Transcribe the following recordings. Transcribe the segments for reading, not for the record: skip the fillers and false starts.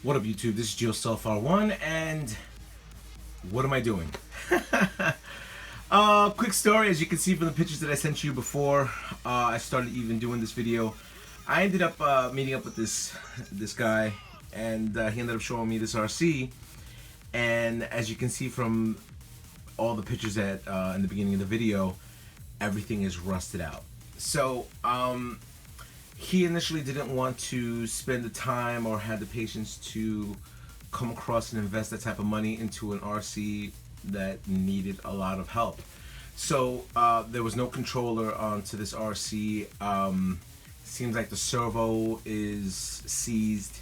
What up, YouTube? This is Yourself R1, and what am I doing? Quick story. As you can see from the pictures that I sent you before I started even doing this video, I ended up meeting up with this guy, and he ended up showing me this RC. And as you can see from all the pictures that in the beginning of the video, everything is rusted out. So he initially didn't want to spend the time or had the patience to come across and invest that type of money into an RC that needed a lot of help. So there was no controller onto this RC. Seems like the servo is seized.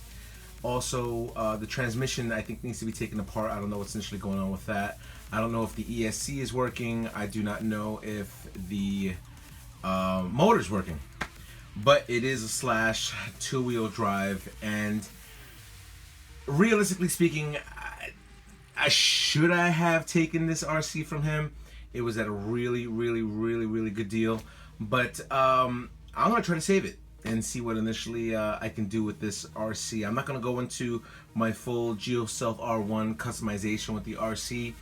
Also, the transmission, I think, needs to be taken apart. I don't know what's initially going on with that. I don't know if the ESC is working. I do not know if the motor's working. But it is a slash two-wheel drive, and realistically speaking, should I have taken this RC from him? It was at a really good deal, but I'm gonna try to save it and see what initially I can do with this RC. I'm not gonna go into my full Yourself R1 customization with the RC,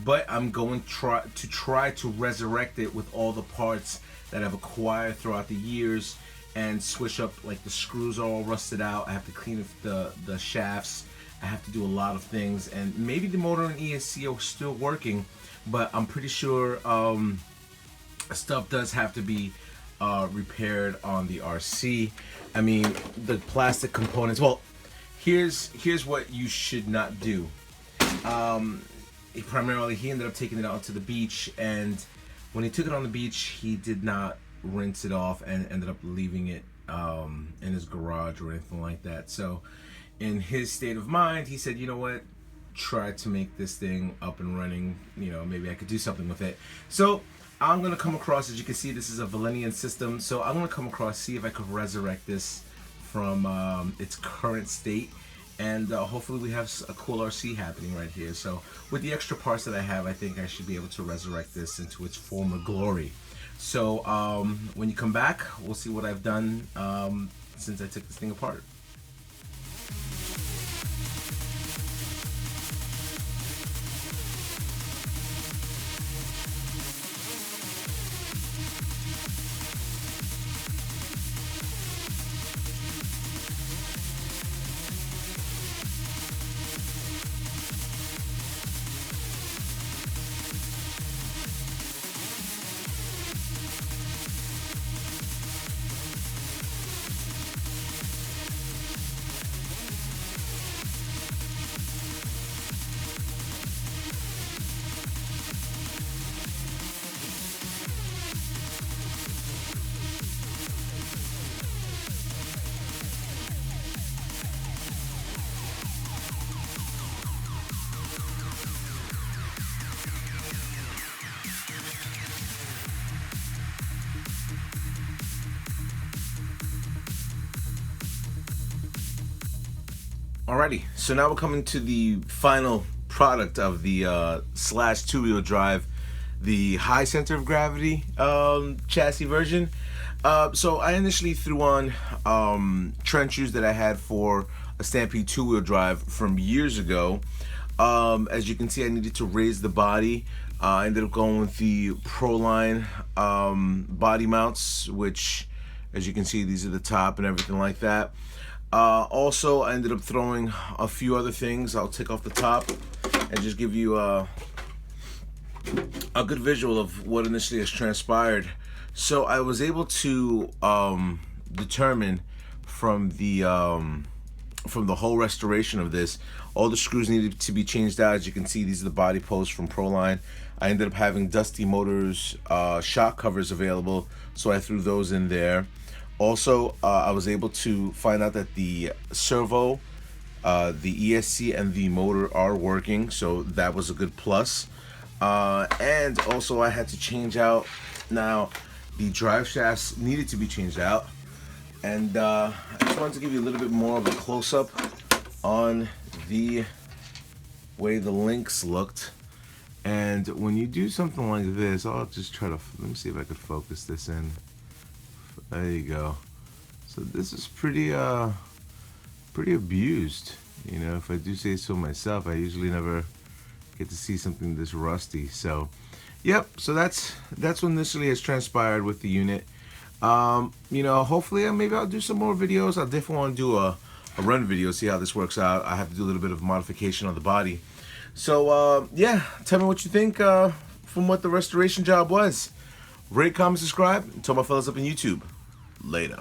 but I'm going to try to resurrect it with all the parts that I've acquired throughout the years, and switch up, like the screws are all rusted out. I have to clean the shafts. I have to do a lot of things, and maybe the motor and ESC are still working, but I'm pretty sure stuff does have to be repaired on the RC. I mean, the plastic components. Well, here's what you should not do. Primarily, he ended up taking it out to the beach, and when he took it on the beach, he did not rinse it off and ended up leaving it in his garage or anything like that. So in his state of mind, he said, you know what, try to make this thing up and running, you know, maybe I could do something with it. So I'm gonna come across, as you can see, this is a Valenian system, so I'm gonna come across, see if I could resurrect this from its current state, and hopefully we have a cool RC happening right here. So with the extra parts that I have, I think I should be able to resurrect this into its former glory. So when you come back, we'll see what I've done since I took this thing apart. Alrighty, so now we're coming to the final product of the slash two-wheel drive, the high center of gravity chassis version. So I initially threw on trenchers that I had for a Stampede two-wheel drive from years ago. As you can see, I needed to raise the body. I ended up going with the Proline body mounts, which, as you can see, these are the top and everything like that. Also, I ended up throwing a few other things. I'll take off the top and just give you a good visual of what initially has transpired. So I was able to determine from the whole restoration of this, all the screws needed to be changed out. As you can see, these are the body posts from Proline. I ended up having Dustymotors shock covers available, so I threw those in there. Also, I was able to find out that the servo, the ESC, and the motor are working, so that was a good plus. And also, I had to change out. Now, the drive shafts needed to be changed out, and I just wanted to give you a little bit more of a close-up on the way the links looked. And when you do something like this, I'll just try to, let me see if I could focus this in. There you go. So this is pretty abused. You know, if I do say so myself, I usually never get to see something this rusty. So, yep. So that's what initially has transpired with the unit. You know, hopefully maybe I'll do some more videos. I definitely want to do a run video, see how this works out. I have to do a little bit of modification on the body. So yeah, tell me what you think from what the restoration job was. Rate, comment, subscribe, and tell my fellas up on YouTube. Later.